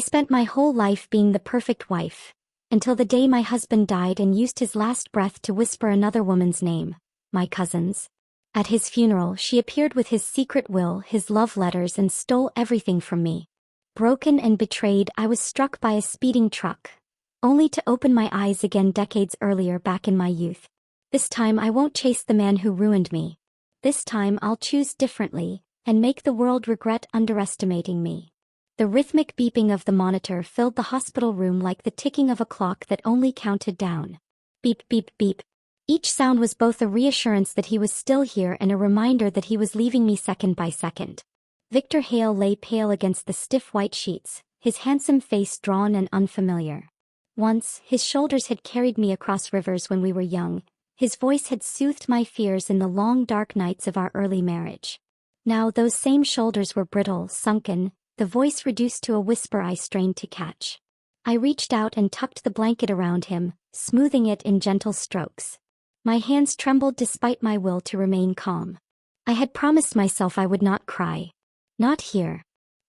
spent my whole life being the perfect wife, until the day my husband died and used his last breath to whisper another woman's name, my cousin's. At his funeral she appeared with his secret will, his love letters, and stole everything from me. Broken and betrayed, I was struck by a speeding truck, only to open my eyes again decades earlier back in my youth. This time I won't chase the man who ruined me. This time I'll choose differently, and make the world regret underestimating me. The rhythmic beeping of the monitor filled the hospital room like the ticking of a clock that only counted down. Beep, beep, beep. Each sound was both a reassurance that he was still here and a reminder that he was leaving me second by second. Victor Hale lay pale against the stiff white sheets, his handsome face drawn and unfamiliar. Once, his shoulders had carried me across rivers when we were young. His voice had soothed my fears in the long dark nights of our early marriage. Now those same shoulders were brittle, sunken, the voice reduced to a whisper I strained to catch. I reached out and tucked the blanket around him, smoothing it in gentle strokes. My hands trembled despite my will to remain calm. I had promised myself I would not cry. Not here.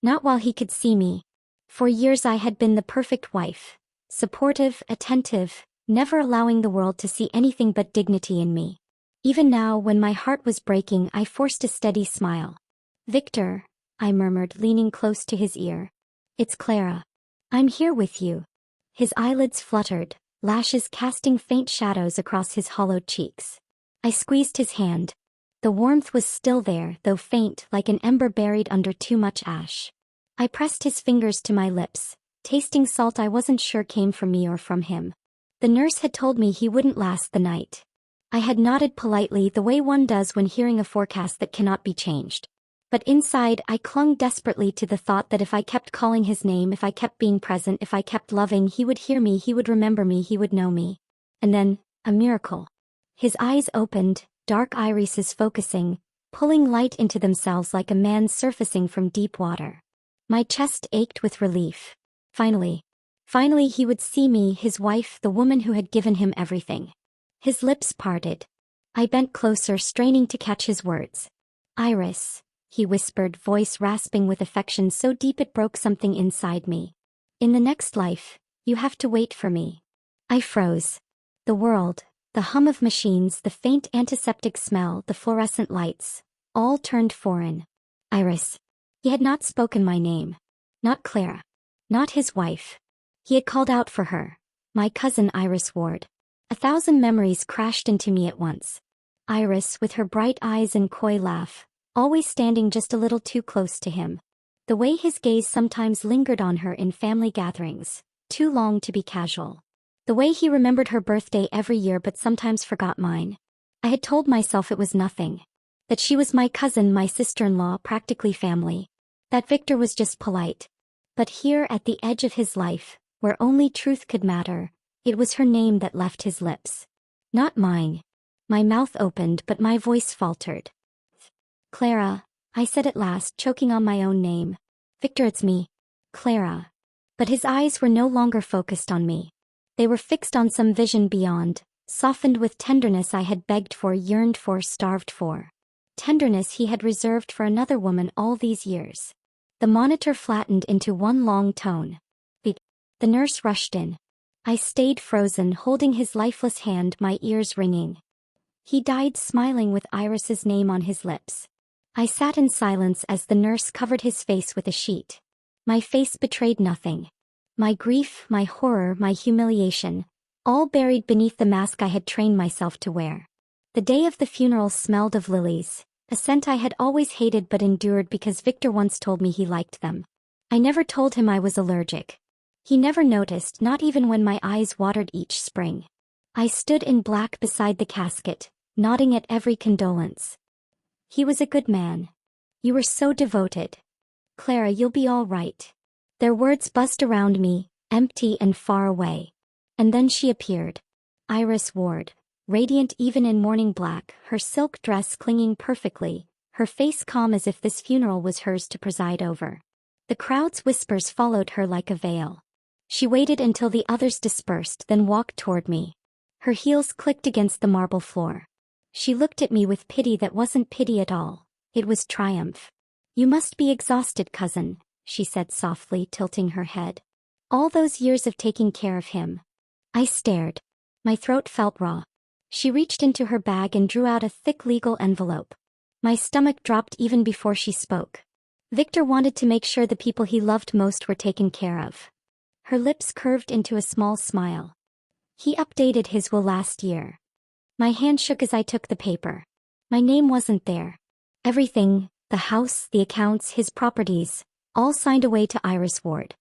Not while he could see me. For years I had been the perfect wife. Supportive, attentive, never allowing the world to see anything but dignity in me. Even now, when my heart was breaking, I forced a steady smile. "Victor," I murmured, leaning close to his ear. "It's Clara. I'm here with you." His eyelids fluttered, lashes casting faint shadows across his hollowed cheeks. I squeezed his hand. The warmth was still there, though faint, like an ember buried under too much ash. I pressed his fingers to my lips, tasting salt I wasn't sure came from me or from him. The nurse had told me he wouldn't last the night. I had nodded politely, the way one does when hearing a forecast that cannot be changed. But inside, I clung desperately to the thought that if I kept calling his name, if I kept being present, if I kept loving, he would hear me, he would remember me, he would know me. And then, a miracle. His eyes opened, dark irises focusing, pulling light into themselves like a man surfacing from deep water. My chest ached with relief. Finally he would see me, his wife, the woman who had given him everything. His lips parted. I bent closer, straining to catch his words. "Iris," he whispered, voice rasping with affection so deep it broke something inside me. "In the next life, you have to wait for me." I froze. The world, the hum of machines, the faint antiseptic smell, the fluorescent lights, all turned foreign. Iris. He had not spoken my name. Not Clara. Not his wife. He had called out for her. My cousin Iris Ward. 1,000 memories crashed into me at once. Iris, with her bright eyes and coy laugh, always standing just a little too close to him. The way his gaze sometimes lingered on her in family gatherings, too long to be casual. The way he remembered her birthday every year but sometimes forgot mine. I had told myself it was nothing. That she was my cousin, my sister-in-law, practically family. That Victor was just polite. But here at the edge of his life, where only truth could matter, it was her name that left his lips. Not mine. My mouth opened but my voice faltered. "Clara," I said at last, choking on my own name. "Victor, it's me. Clara." But his eyes were no longer focused on me. They were fixed on some vision beyond, softened with tenderness I had begged for, yearned for, starved for. Tenderness he had reserved for another woman all these years. The monitor flattened into one long tone. The nurse rushed in. I stayed frozen, holding his lifeless hand, my ears ringing. He died smiling with Iris's name on his lips. I sat in silence as the nurse covered his face with a sheet. My face betrayed nothing. My grief, my horror, my humiliation, all buried beneath the mask I had trained myself to wear. The day of the funeral smelled of lilies, a scent I had always hated but endured because Victor once told me he liked them. I never told him I was allergic. He never noticed, not even when my eyes watered each spring. I stood in black beside the casket, nodding at every condolence. He was a good man. "You were so devoted. Clara, you'll be all right." Their words buzzed around me, empty and far away. And then she appeared. Iris Ward, radiant even in morning black, her silk dress clinging perfectly, her face calm as if this funeral was hers to preside over. The crowd's whispers followed her like a veil. She waited until the others dispersed, then walked toward me. Her heels clicked against the marble floor. She looked at me with pity that wasn't pity at all. It was triumph. "You must be exhausted, cousin," she said softly, tilting her head. All those years of taking care of him. I stared. My throat felt raw. She reached into her bag and drew out a thick legal envelope. My stomach dropped even before she spoke. Victor wanted to make sure the people he loved most were taken care of. Her lips curved into a small smile. He updated his will last year. My hand shook as I took the paper. My name wasn't there. Everything, the house, the accounts, his properties, all signed away to Iris Ward.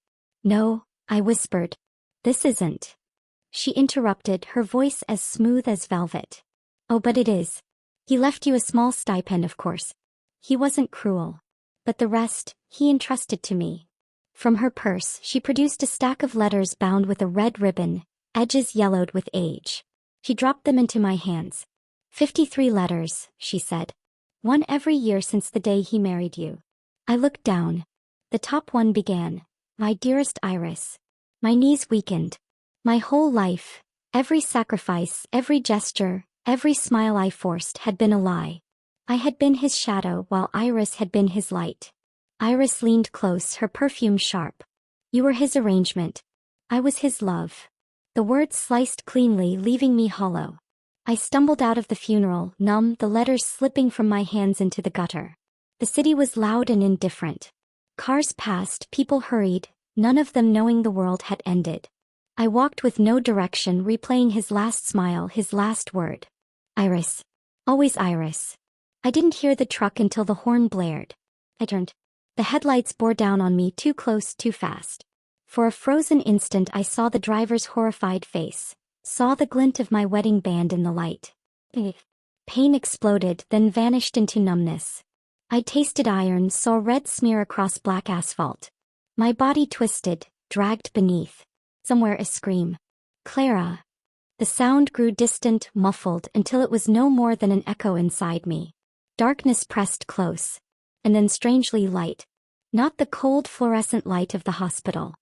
No, I whispered. This isn't. She interrupted, her voice as smooth as velvet. Oh, but it is. He left you a small stipend, of course. He wasn't cruel. But the rest, he entrusted to me. From her purse, she produced a stack of letters bound with a red ribbon, edges yellowed with age. She dropped them into my hands. 53 letters, she said. One every year since the day he married you. I looked down. The top one began, My dearest Iris. My knees weakened. My whole life, every sacrifice, every gesture, every smile I forced had been a lie. I had been his shadow while Iris had been his light. Iris leaned close, her perfume sharp. You were his arrangement. I was his love. The words sliced cleanly, leaving me hollow. I stumbled out of the funeral, numb, the letters slipping from my hands into the gutter. The city was loud and indifferent. Cars passed, people hurried, none of them knowing the world had ended. I walked with no direction, replaying his last smile, his last word. Iris. Always Iris. I didn't hear the truck until the horn blared. I turned. The headlights bore down on me, too close, too fast. For a frozen instant I saw the driver's horrified face, saw the glint of my wedding band in the light. Pain exploded, then vanished into numbness. I tasted iron, saw red smear across black asphalt. My body twisted, dragged beneath. Somewhere a scream. Clara. The sound grew distant, muffled, until it was no more than an echo inside me. Darkness pressed close. And then strangely light. Not the cold fluorescent light of the hospital.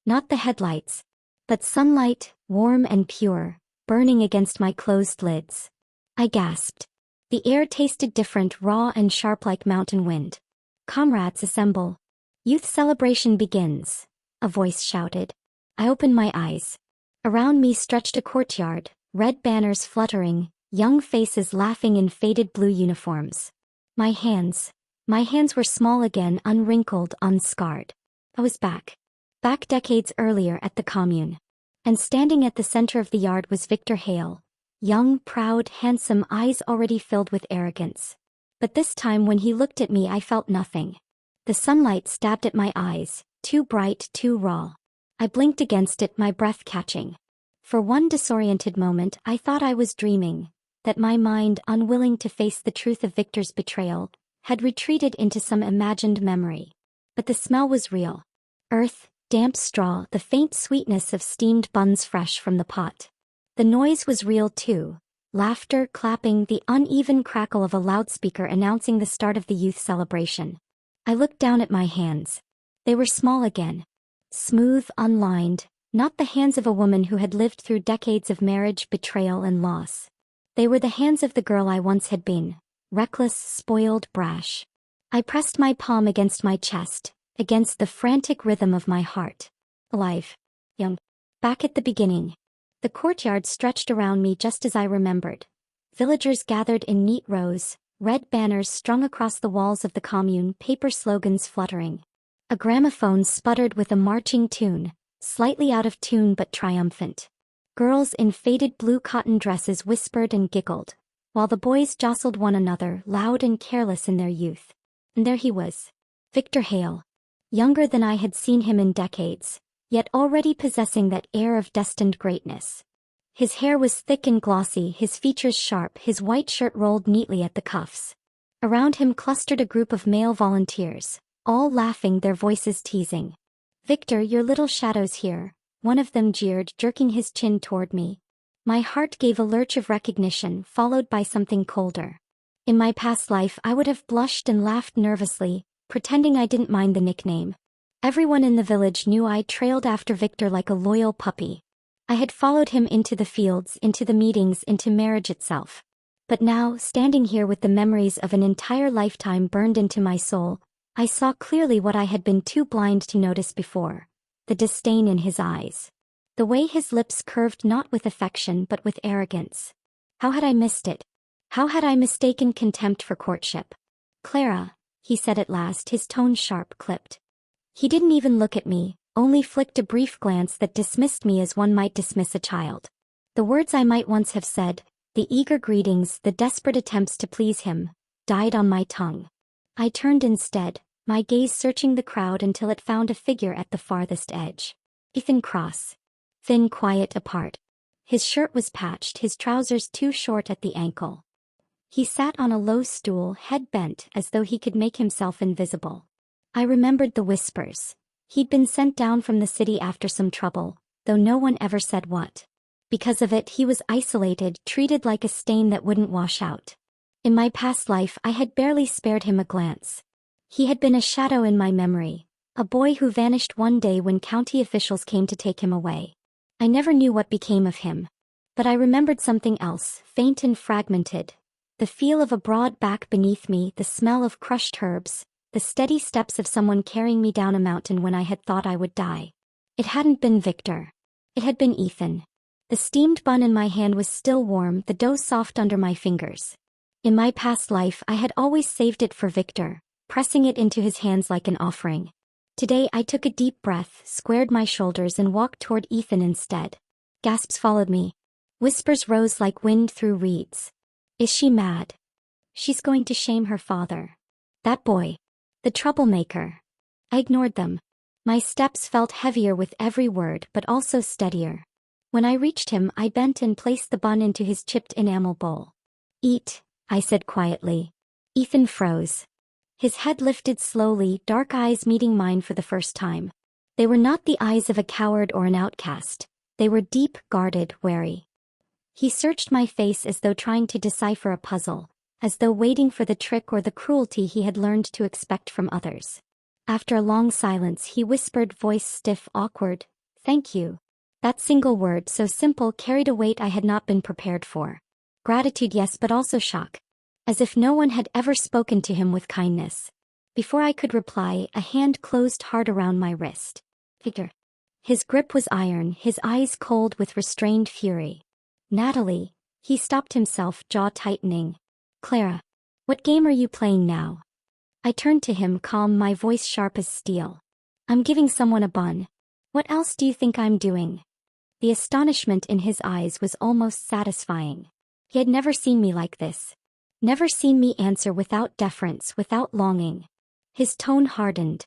Not the headlights. But sunlight, warm and pure, burning against my closed lids. I gasped. The air tasted different, raw and sharp like mountain wind. Comrades, assemble. Youth celebration begins, a voice shouted. I opened my eyes. Around me stretched a courtyard, red banners fluttering, young faces laughing in faded blue uniforms. My hands were small again, unwrinkled, unscarred. I was back. Back decades earlier at the commune. And standing at the center of the yard was Victor Hale. Young, proud, handsome, eyes already filled with arrogance. But this time when he looked at me I felt nothing. The sunlight stabbed at my eyes, too bright, too raw. I blinked against it, my breath catching. For one disoriented moment I thought I was dreaming, that my mind, unwilling to face the truth of Victor's betrayal, had retreated into some imagined memory. But the smell was real. Earth, damp straw, the faint sweetness of steamed buns fresh from the pot. The noise was real too. Laughter, clapping, the uneven crackle of a loudspeaker announcing the start of the youth celebration. I looked down at my hands. They were small again. Smooth, unlined, not the hands of a woman who had lived through decades of marriage, betrayal, and loss. They were the hands of the girl I once had been, reckless, spoiled, brash. I pressed my palm against my chest, against the frantic rhythm of my heart. Alive. Young. Back at the beginning. The courtyard stretched around me just as I remembered. Villagers gathered in neat rows, red banners strung across the walls of the commune, paper slogans fluttering. A gramophone sputtered with a marching tune, slightly out of tune but triumphant. Girls in faded blue cotton dresses whispered and giggled, while the boys jostled one another, loud and careless in their youth. And there he was. Victor Hale. Younger than I had seen him in decades, yet already possessing that air of destined greatness. His hair was thick and glossy, his features sharp, his white shirt rolled neatly at the cuffs. Around him clustered a group of male volunteers, all laughing, their voices teasing. Victor, your little shadow's here, one of them jeered, jerking his chin toward me. My heart gave a lurch of recognition, followed by something colder. In my past life I would have blushed and laughed nervously, pretending I didn't mind the nickname. Everyone in the village knew I trailed after Victor like a loyal puppy. I had followed him into the fields, into the meetings, into marriage itself. But now, standing here with the memories of an entire lifetime burned into my soul, I saw clearly what I had been too blind to notice before. The disdain in his eyes. The way his lips curved not with affection but with arrogance. How had I missed it? How had I mistaken contempt for courtship? Clara, he said at last, his tone sharp, clipped. He didn't even look at me, only flicked a brief glance that dismissed me as one might dismiss a child. The words I might once have said, the eager greetings, the desperate attempts to please him, died on my tongue. I turned instead, my gaze searching the crowd until it found a figure at the farthest edge. Ethan Cross. Thin, quiet, apart. His shirt was patched, his trousers too short at the ankle. He sat on a low stool, head bent, as though he could make himself invisible. I remembered the whispers. He'd been sent down from the city after some trouble, though no one ever said what. Because of it, he was isolated, treated like a stain that wouldn't wash out. In my past life, I had barely spared him a glance. He had been a shadow in my memory, a boy who vanished one day when county officials came to take him away. I never knew what became of him. But I remembered something else, faint and fragmented. The feel of a broad back beneath me, the smell of crushed herbs, the steady steps of someone carrying me down a mountain when I had thought I would die. It hadn't been Victor. It had been Ethan. The steamed bun in my hand was still warm, the dough soft under my fingers. In my past life, I had always saved it for Victor, pressing it into his hands like an offering. Today I took a deep breath, squared my shoulders and walked toward Ethan instead. Gasps followed me. Whispers rose like wind through reeds. Is she mad? She's going to shame her father. That boy. The troublemaker. I ignored them. My steps felt heavier with every word but also steadier. When I reached him, I bent and placed the bun into his chipped enamel bowl. Eat, I said quietly. Ethan froze. His head lifted slowly, dark eyes meeting mine for the first time. They were not the eyes of a coward or an outcast. They were deep, guarded, wary. He searched my face as though trying to decipher a puzzle, as though waiting for the trick or the cruelty he had learned to expect from others. After a long silence, he whispered, voice stiff, awkward, "Thank you." That single word, so simple, carried a weight I had not been prepared for. Gratitude, yes, but also shock. As if no one had ever spoken to him with kindness. Before I could reply, a hand closed hard around my wrist. Victor. His grip was iron, his eyes cold with restrained fury. Natalie. He stopped himself, jaw tightening. Clara. What game are you playing now? I turned to him, calm, my voice sharp as steel. I'm giving someone a bun. What else do you think I'm doing? The astonishment in his eyes was almost satisfying. He had never seen me like this. Never seen me answer without deference, without longing. His tone hardened.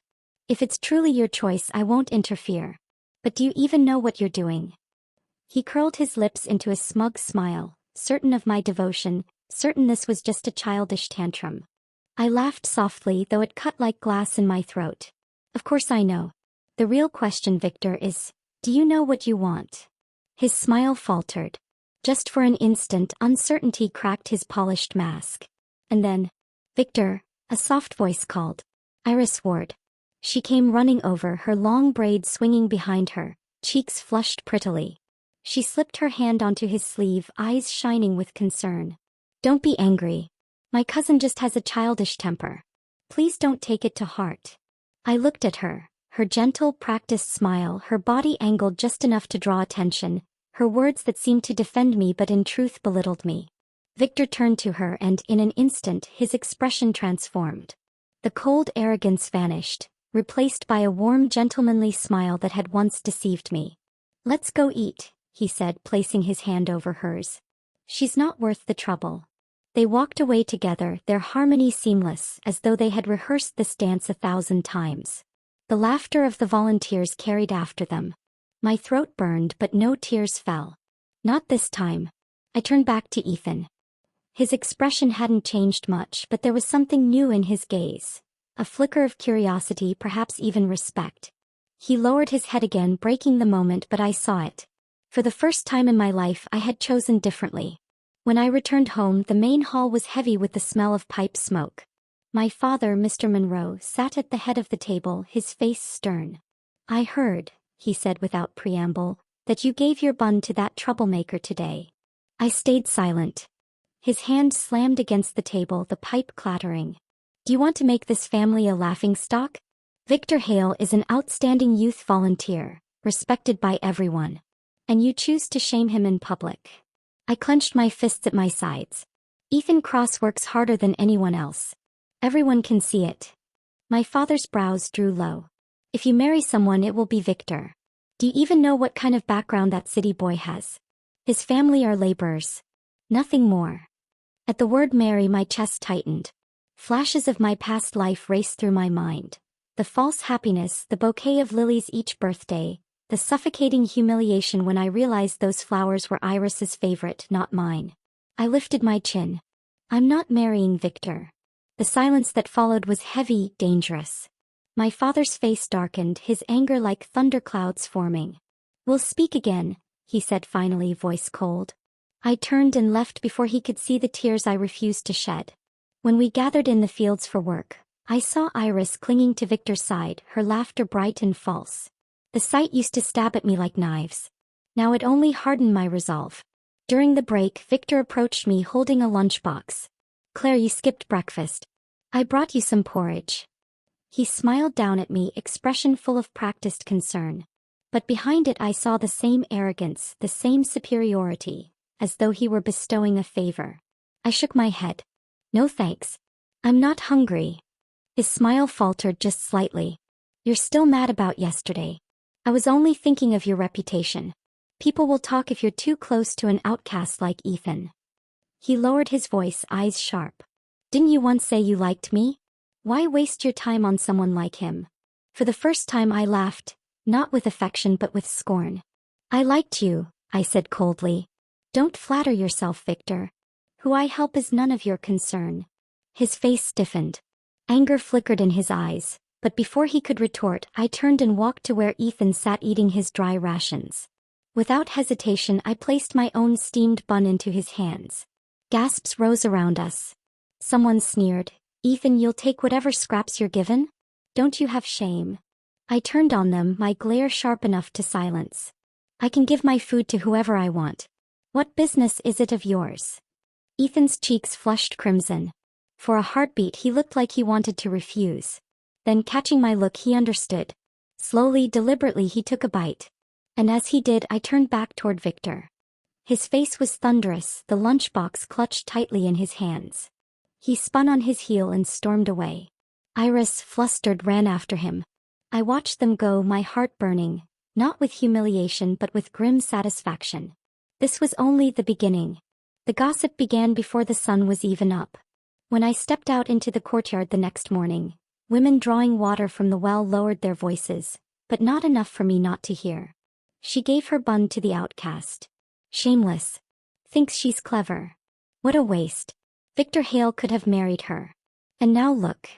If it's truly your choice, I won't interfere. But do you even know what you're doing? He curled his lips into a smug smile, certain of my devotion, certain this was just a childish tantrum. I laughed softly, though it cut like glass in my throat. Of course I know. The real question, Victor, is, do you know what you want? His smile faltered. Just for an instant, uncertainty cracked his polished mask. And then, Victor, a soft voice called. Iris Ward. She came running over, her long braids swinging behind her, cheeks flushed prettily. She slipped her hand onto his sleeve, eyes shining with concern. Don't be angry. My cousin just has a childish temper. Please don't take it to heart. I looked at her, her gentle, practiced smile, her body angled just enough to draw attention, her words that seemed to defend me but in truth belittled me. Victor turned to her and, in an instant, his expression transformed. The cold arrogance vanished, replaced by a warm, gentlemanly smile that had once deceived me. Let's go eat, he said, placing his hand over hers. She's not worth the trouble. They walked away together, their harmony seamless, as though they had rehearsed this dance 1,000 times. The laughter of the volunteers carried after them. My throat burned, but no tears fell. Not this time. I turned back to Ethan. His expression hadn't changed much, but there was something new in his gaze. A flicker of curiosity, perhaps even respect. He lowered his head again, breaking the moment, but I saw it. For the first time in my life, I had chosen differently. When I returned home, the main hall was heavy with the smell of pipe smoke. My father, Mr. Monroe, sat at the head of the table, his face stern. I heard, he said without preamble, that you gave your bun to that troublemaker today. I stayed silent. His hand slammed against the table, the pipe clattering. Do you want to make this family a laughingstock? Victor Hale is an outstanding youth volunteer, respected by everyone. And you choose to shame him in public. I clenched my fists at my sides. Ethan Cross works harder than anyone else. Everyone can see it. My father's brows drew low. If you marry someone, it will be Victor. Do you even know what kind of background that city boy has? His family are laborers. Nothing more. At the word marry, my chest tightened. Flashes of my past life raced through my mind. The false happiness, the bouquet of lilies each birthday, the suffocating humiliation when I realized those flowers were Iris's favorite, not mine. I lifted my chin. I'm not marrying Victor. The silence that followed was heavy, dangerous. My father's face darkened, his anger like thunderclouds forming. We'll speak again, he said finally, voice cold. I turned and left before he could see the tears I refused to shed. When we gathered in the fields for work, I saw Iris clinging to Victor's side, her laughter bright and false. The sight used to stab at me like knives. Now it only hardened my resolve. During the break, Victor approached me holding a lunchbox. Claire, you skipped breakfast. I brought you some porridge. He smiled down at me, expression full of practiced concern. But behind it I saw the same arrogance, the same superiority, as though he were bestowing a favor. I shook my head. No thanks. I'm not hungry. His smile faltered just slightly. You're still mad about yesterday. I was only thinking of your reputation. People will talk if you're too close to an outcast like Ethan. He lowered his voice, eyes sharp. Didn't you once say you liked me? Why waste your time on someone like him? For the first time I laughed, not with affection but with scorn. I liked you, I said coldly. Don't flatter yourself, Victor. Who I help is none of your concern. His face stiffened. Anger flickered in his eyes. But before he could retort, I turned and walked to where Ethan sat eating his dry rations. Without hesitation, I placed my own steamed bun into his hands. Gasps rose around us. Someone sneered, Ethan, you'll take whatever scraps you're given? Don't you have shame? I turned on them, my glare sharp enough to silence. I can give my food to whoever I want. What business is it of yours? Ethan's cheeks flushed crimson. For a heartbeat he looked like he wanted to refuse. Then catching my look he understood. Slowly, deliberately he took a bite. And as he did I turned back toward Victor. His face was thunderous, the lunchbox clutched tightly in his hands. He spun on his heel and stormed away. Iris, flustered, ran after him. I watched them go, my heart burning, not with humiliation but with grim satisfaction. This was only the beginning. The gossip began before the sun was even up. When I stepped out into the courtyard the next morning, women drawing water from the well lowered their voices, but not enough for me not to hear. She gave her bun to the outcast. Shameless. Thinks she's clever. What a waste. Victor Hale could have married her. And now look.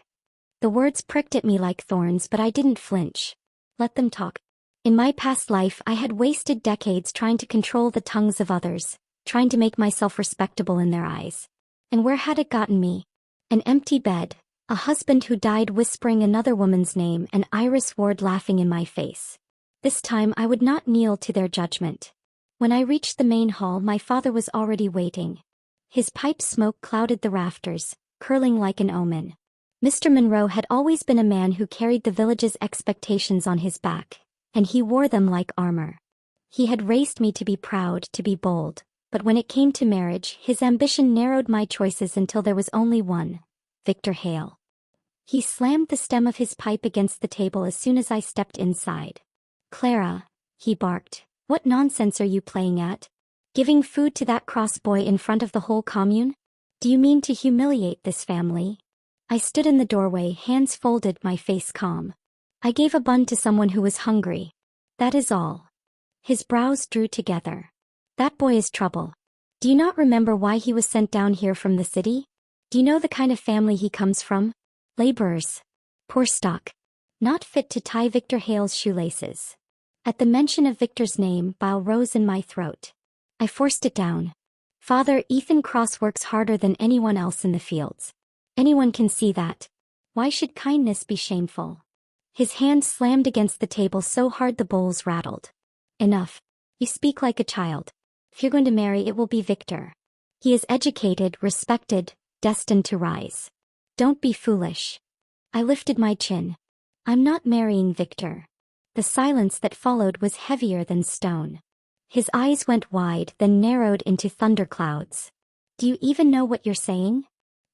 The words pricked at me like thorns, but I didn't flinch. Let them talk. In my past life I had wasted decades trying to control the tongues of others, trying to make myself respectable in their eyes. And where had it gotten me? An empty bed, a husband who died whispering another woman's name, and Iris Ward laughing in my face. This time I would not kneel to their judgment. When I reached the main hall, my father was already waiting. His pipe smoke clouded the rafters, curling like an omen. Mr. Monroe had always been a man who carried the village's expectations on his back, and he wore them like armor. He had raised me to be proud, to be bold, but when it came to marriage, his ambition narrowed my choices until there was only one, Victor Hale. He slammed the stem of his pipe against the table as soon as I stepped inside. Clara, he barked, what nonsense are you playing at? Giving food to that cross boy in front of the whole commune? Do you mean to humiliate this family? I stood in the doorway, hands folded, my face calm. I gave a bun to someone who was hungry. That is all. His brows drew together. That boy is trouble. Do you not remember why he was sent down here from the city? Do you know the kind of family he comes from? Laborers. Poor stock. Not fit to tie Victor Hale's shoelaces. At the mention of Victor's name, bile rose in my throat. I forced it down. Father, Ethan Cross works harder than anyone else in the fields. Anyone can see that. Why should kindness be shameful? His hand slammed against the table so hard the bowls rattled. Enough. You speak like a child. If you're going to marry, it will be Victor. He is educated, respected, destined to rise. Don't be foolish. I lifted my chin. I'm not marrying Victor. The silence that followed was heavier than stone. His eyes went wide, then narrowed into thunderclouds. Do you even know what you're saying?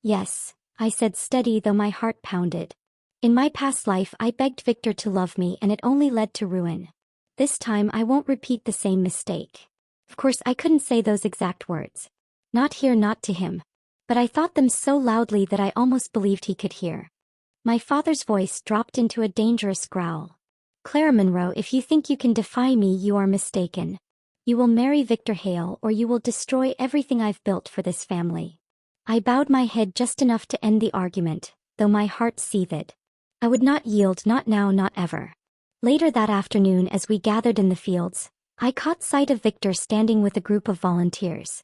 Yes, I said, steady though my heart pounded. In my past life I begged Victor to love me and it only led to ruin. This time I won't repeat the same mistake. Of course I couldn't say those exact words. Not here, not to him. But I thought them so loudly that I almost believed he could hear. My father's voice dropped into a dangerous growl. Clara Monroe, if you think you can defy me, you are mistaken. You will marry Victor Hale or you will destroy everything I've built for this family. I bowed my head just enough to end the argument, though my heart seethed. I would not yield, not now, not ever. Later that afternoon, as we gathered in the fields, I caught sight of Victor standing with a group of volunteers.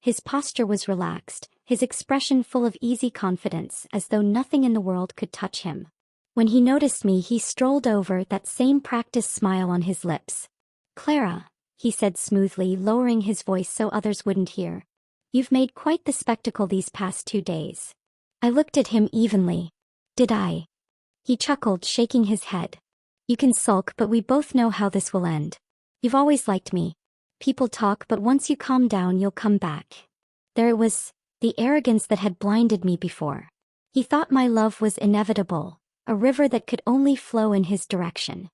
His posture was relaxed, his expression full of easy confidence, as though nothing in the world could touch him. When he noticed me, he strolled over, that same practiced smile on his lips. Clara, he said smoothly, lowering his voice so others wouldn't hear. You've made quite the spectacle these past 2 days. I looked at him evenly. Did I? He chuckled, shaking his head. You can sulk, but we both know how this will end. You've always liked me. People talk, but once you calm down you'll come back. There it was, the arrogance that had blinded me before. He thought my love was inevitable, a river that could only flow in his direction.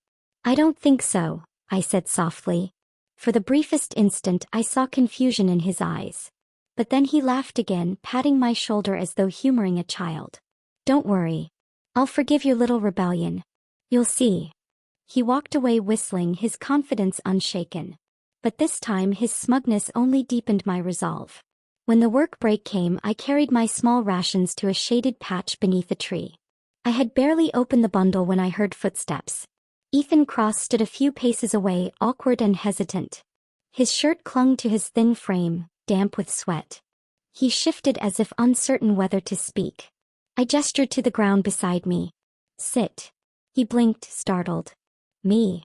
I don't think so, I said softly. For the briefest instant I saw confusion in his eyes. But then he laughed again, patting my shoulder as though humoring a child. Don't worry. I'll forgive your little rebellion. You'll see. He walked away whistling, his confidence unshaken. But this time his smugness only deepened my resolve. When the work break came, I carried my small rations to a shaded patch beneath a tree. I had barely opened the bundle when I heard footsteps. Ethan Cross stood a few paces away, awkward and hesitant. His shirt clung to his thin frame, damp with sweat. He shifted as if uncertain whether to speak. I gestured to the ground beside me. Sit. He blinked, startled. Me?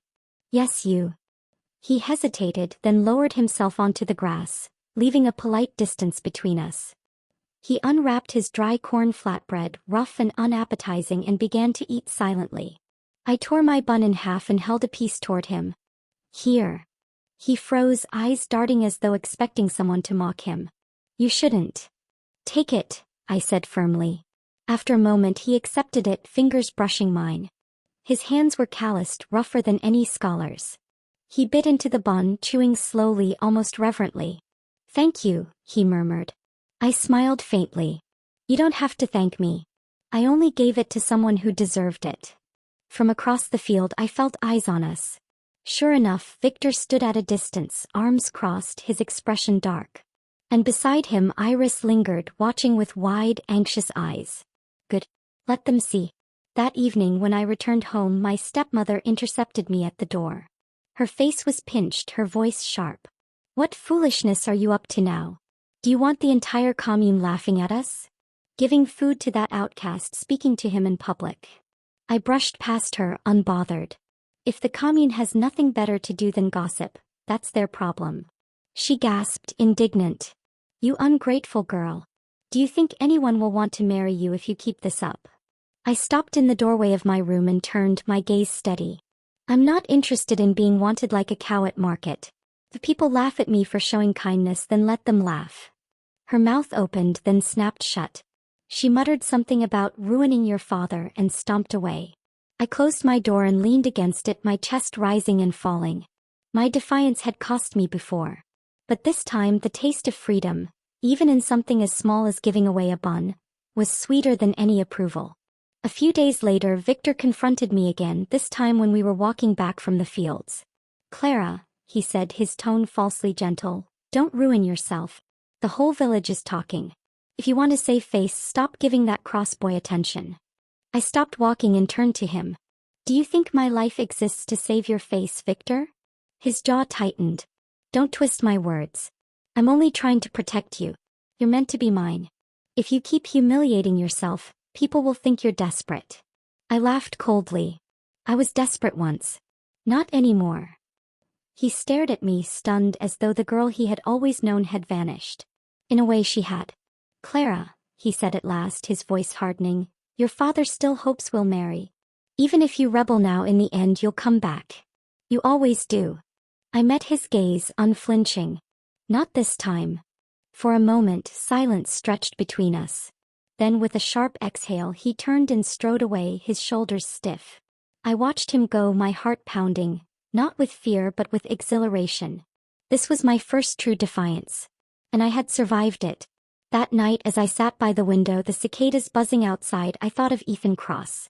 Yes, you. He hesitated, then lowered himself onto the grass, leaving a polite distance between us. He unwrapped his dry corn flatbread, rough and unappetizing, and began to eat silently. I tore my bun in half and held a piece toward him. Here. He froze, eyes darting as though expecting someone to mock him. You shouldn't. Take it, I said firmly. After a moment he accepted it, fingers brushing mine. His hands were calloused, rougher than any scholar's. He bit into the bun, chewing slowly, almost reverently. Thank you, he murmured. I smiled faintly. You don't have to thank me. I only gave it to someone who deserved it. From across the field I felt eyes on us. Sure enough, Victor stood at a distance, arms crossed, his expression dark. And beside him Iris lingered, watching with wide, anxious eyes. Good. Let them see. That evening when I returned home, my stepmother intercepted me at the door. Her face was pinched, her voice sharp. What foolishness are you up to now? Do you want the entire commune laughing at us? Giving food to that outcast, speaking to him in public. I brushed past her, unbothered. If the commune has nothing better to do than gossip, that's their problem. She gasped, indignant. You ungrateful girl. Do you think anyone will want to marry you if you keep this up? I stopped in the doorway of my room and turned, my gaze steady. I'm not interested in being wanted like a cow at market. If people laugh at me for showing kindness, then let them laugh. Her mouth opened, then snapped shut. She muttered something about ruining your father and stomped away. I closed my door and leaned against it, my chest rising and falling. My defiance had cost me before. But this time the taste of freedom, even in something as small as giving away a bun, was sweeter than any approval. A few days later Victor confronted me again, this time when we were walking back from the fields. Clara, he said, his tone falsely gentle, don't ruin yourself. The whole village is talking. If you want to save face, stop giving that crossboy attention. I stopped walking and turned to him. Do you think my life exists to save your face, Victor? His jaw tightened. Don't twist my words. I'm only trying to protect you. You're meant to be mine. If you keep humiliating yourself, people will think you're desperate. I laughed coldly. I was desperate once. Not anymore. He stared at me, stunned, as though the girl he had always known had vanished. In a way she had. Clara, he said at last, his voice hardening. Your father still hopes we'll marry. Even if you rebel now, in the end you'll come back. You always do. I met his gaze, unflinching. Not this time. For a moment, silence stretched between us. Then with a sharp exhale he turned and strode away, his shoulders stiff. I watched him go, my heart pounding, not with fear but with exhilaration. This was my first true defiance. And I had survived it. That night as I sat by the window, the cicadas buzzing outside, I thought of Ethan Cross.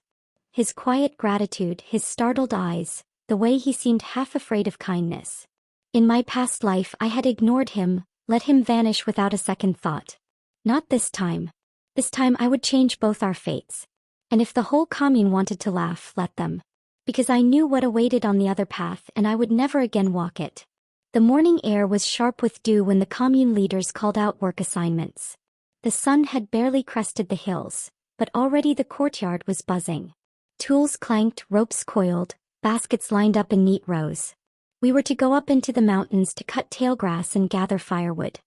His quiet gratitude, his startled eyes, the way he seemed half afraid of kindness. In my past life I had ignored him, let him vanish without a second thought. Not this time. This time I would change both our fates. And if the whole commune wanted to laugh, let them. Because I knew what awaited on the other path, and I would never again walk it. The morning air was sharp with dew when the commune leaders called out work assignments. The sun had barely crested the hills, but already the courtyard was buzzing. Tools clanked, ropes coiled, baskets lined up in neat rows. We were to go up into the mountains to cut tailgrass and gather firewood.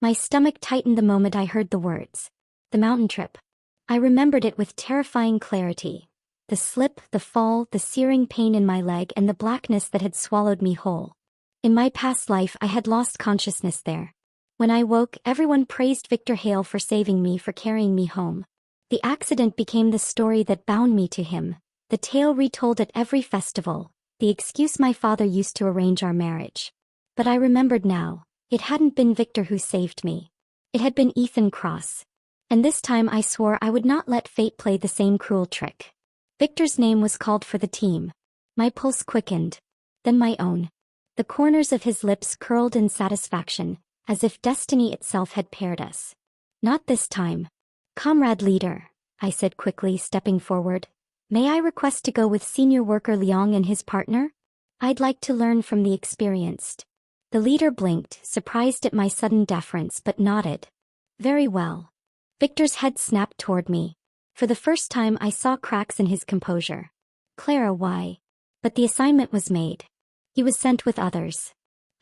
My stomach tightened the moment I heard the words. The mountain trip. I remembered it with terrifying clarity. The slip, the fall, the searing pain in my leg, and the blackness that had swallowed me whole. In my past life I had lost consciousness there. When I woke, everyone praised Victor Hale for saving me, for carrying me home. The accident became the story that bound me to him, the tale retold at every festival, the excuse my father used to arrange our marriage. But I remembered now, it hadn't been Victor who saved me. It had been Ethan Cross. And this time I swore I would not let fate play the same cruel trick. Victor's name was called for the team. My pulse quickened. Then my own. The corners of his lips curled in satisfaction, as if destiny itself had paired us. Not this time. Comrade leader, I said quickly, stepping forward. May I request to go with senior worker Liang and his partner? I'd like to learn from the experienced. The leader blinked, surprised at my sudden deference, but nodded. Very well. Victor's head snapped toward me. For the first time I saw cracks in his composure. Clara, why? But the assignment was made. He was sent with others.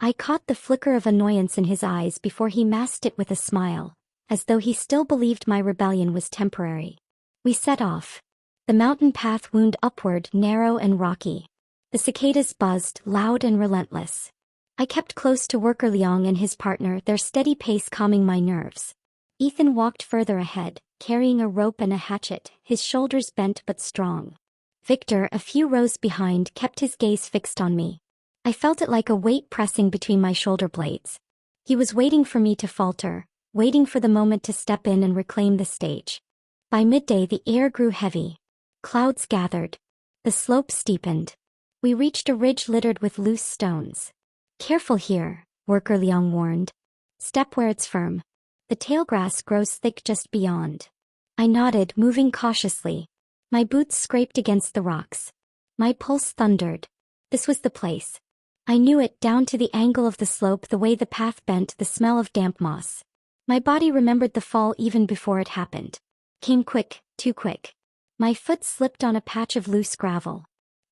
I caught the flicker of annoyance in his eyes before he masked it with a smile, as though he still believed my rebellion was temporary. We set off. The mountain path wound upward, narrow and rocky. The cicadas buzzed, loud and relentless. I kept close to worker Liang and his partner, their steady pace calming my nerves. Ethan walked further ahead, carrying a rope and a hatchet, his shoulders bent but strong. Victor, a few rows behind, kept his gaze fixed on me. I felt it like a weight pressing between my shoulder blades. He was waiting for me to falter, waiting for the moment to step in and reclaim the stage. By midday the air grew heavy. Clouds gathered. The slope steepened. We reached a ridge littered with loose stones. Careful here, worker Liang warned. Step where it's firm. The tailgrass grows thick just beyond. I nodded, moving cautiously. My boots scraped against the rocks. My pulse thundered. This was the place. I knew it, down to the angle of the slope, the way the path bent, the smell of damp moss. My body remembered the fall even before it happened. Came quick, too quick. My foot slipped on a patch of loose gravel.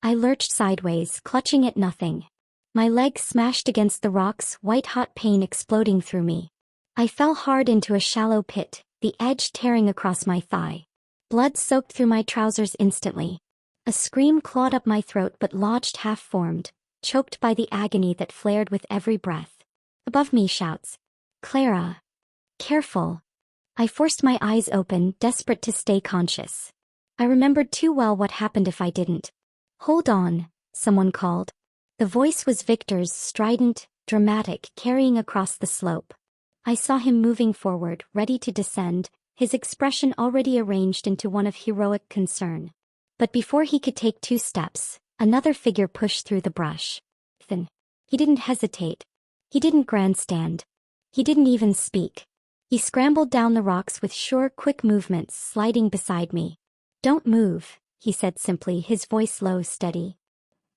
I lurched sideways, clutching at nothing. My leg smashed against the rocks, white-hot pain exploding through me. I fell hard into a shallow pit, the edge tearing across my thigh. Blood soaked through my trousers instantly. A scream clawed up my throat but lodged half-formed, choked by the agony that flared with every breath. Above me, shouts. Clara. Careful. I forced my eyes open, desperate to stay conscious. I remembered too well what happened if I didn't. Hold on, someone called. The voice was Victor's, strident, dramatic, carrying across the slope. I saw him moving forward, ready to descend, his expression already arranged into one of heroic concern. But before he could take 2 steps, another figure pushed through the brush. Ethan. He didn't hesitate. He didn't grandstand. He didn't even speak. He scrambled down the rocks with sure, quick movements, sliding beside me. Don't move, he said simply, his voice low, steady.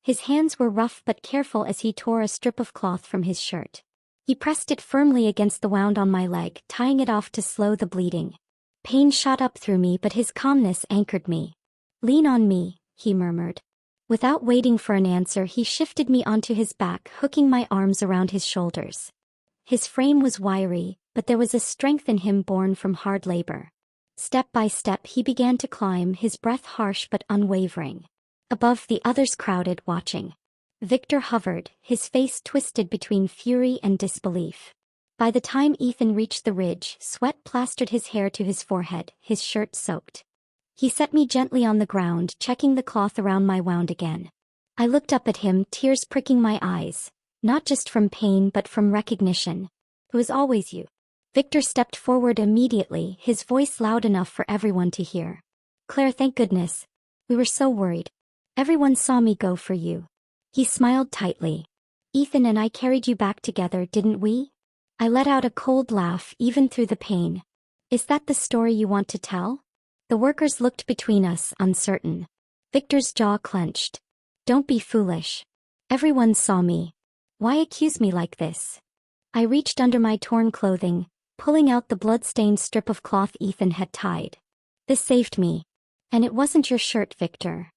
His hands were rough but careful as he tore a strip of cloth from his shirt. He pressed it firmly against the wound on my leg, tying it off to slow the bleeding. Pain shot up through me, but his calmness anchored me. Lean on me, he murmured. Without waiting for an answer, he shifted me onto his back, hooking my arms around his shoulders. His frame was wiry, but there was a strength in him born from hard labor. Step by step he began to climb, his breath harsh but unwavering. Above, the others crowded, watching. Victor hovered, his face twisted between fury and disbelief. By the time Ethan reached the ridge, sweat plastered his hair to his forehead, his shirt soaked. He set me gently on the ground, checking the cloth around my wound again. I looked up at him, tears pricking my eyes, not just from pain but from recognition. It was always you. Victor stepped forward immediately, his voice loud enough for everyone to hear. Claire, thank goodness. We were so worried. Everyone saw me go for you. He smiled tightly. Ethan and I carried you back together, didn't we? I let out a cold laugh, even through the pain. Is that the story you want to tell? The workers looked between us, uncertain. Victor's jaw clenched. Don't be foolish. Everyone saw me. Why accuse me like this? I reached under my torn clothing, pulling out the blood-stained strip of cloth Ethan had tied. This saved me. And it wasn't your shirt, Victor.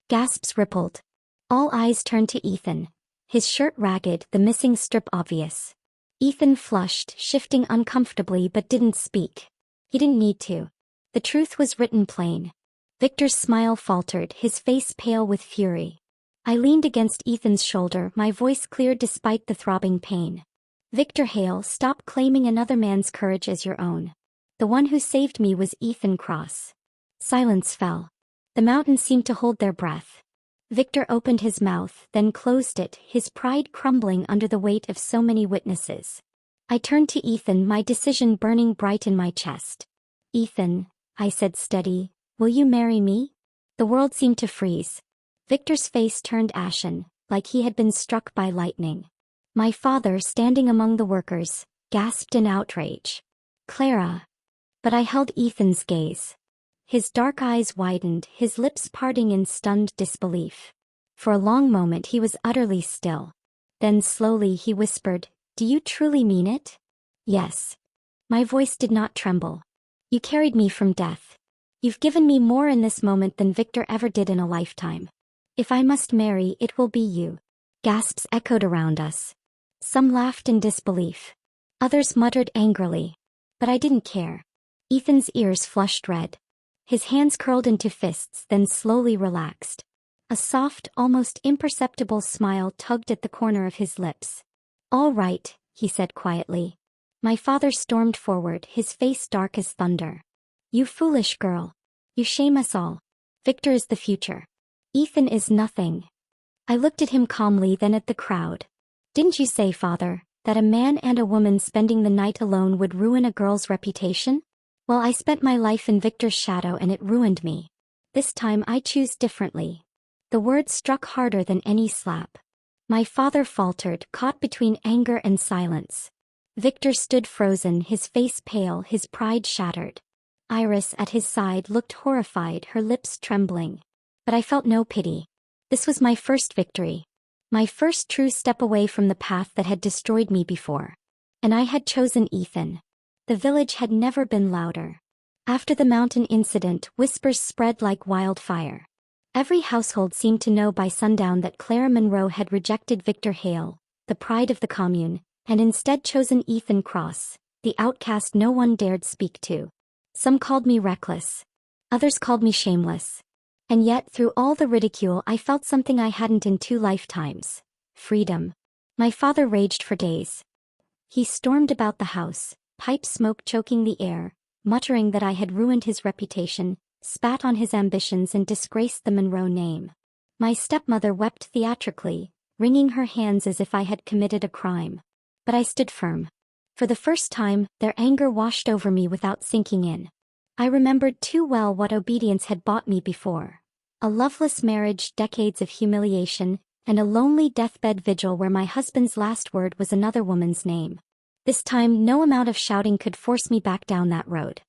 Gasps rippled. All eyes turned to Ethan, his shirt ragged, the missing strip obvious. Ethan flushed, shifting uncomfortably but didn't speak. He didn't need to. The truth was written plain. Victor's smile faltered, his face pale with fury. I leaned against Ethan's shoulder, my voice clear despite the throbbing pain. Victor Hale, stop claiming another man's courage as your own. The one who saved me was Ethan Cross. Silence fell. The mountains seemed to hold their breath. Victor opened his mouth, then closed it, his pride crumbling under the weight of so many witnesses. I turned to Ethan, my decision burning bright in my chest. Ethan, I said steady, will you marry me? The world seemed to freeze. Victor's face turned ashen, like he had been struck by lightning. My father, standing among the workers, gasped in outrage. Clara. But I held Ethan's gaze. His dark eyes widened, his lips parting in stunned disbelief. For a long moment he was utterly still. Then slowly he whispered, do you truly mean it? Yes. My voice did not tremble. You carried me from death. You've given me more in this moment than Victor ever did in a lifetime. If I must marry, it will be you. Gasps echoed around us. Some laughed in disbelief. Others muttered angrily. But I didn't care. Ethan's ears flushed red. His hands curled into fists, then slowly relaxed. A soft, almost imperceptible smile tugged at the corner of his lips. All right, he said quietly. My father stormed forward, his face dark as thunder. You foolish girl. You shame us all. Victor is the future. Ethan is nothing. I looked at him calmly, then at the crowd. Didn't you say, father, that a man and a woman spending the night alone would ruin a girl's reputation? Well, I spent my life in Victor's shadow and it ruined me. This time I choose differently. The words struck harder than any slap. My father faltered, caught between anger and silence. Victor stood frozen, his face pale, his pride shattered. Iris at his side looked horrified, her lips trembling. But I felt no pity. This was my first victory. My first true step away from the path that had destroyed me before. And I had chosen Ethan. The village had never been louder. After the mountain incident, whispers spread like wildfire. Every household seemed to know by sundown that Clara Monroe had rejected Victor Hale, the pride of the commune, and instead chosen Ethan Cross, the outcast no one dared speak to. Some called me reckless. Others called me shameless. And yet, through all the ridicule, I felt something I hadn't in 2 lifetimes. Freedom. My father raged for days. He stormed about the house, pipe smoke choking the air, muttering that I had ruined his reputation, spat on his ambitions and disgraced the Monroe name. My stepmother wept theatrically, wringing her hands as if I had committed a crime. But I stood firm. For the first time, their anger washed over me without sinking in. I remembered too well what obedience had bought me before. A loveless marriage, decades of humiliation, and a lonely deathbed vigil where my husband's last word was another woman's name. This time, no amount of shouting could force me back down that road.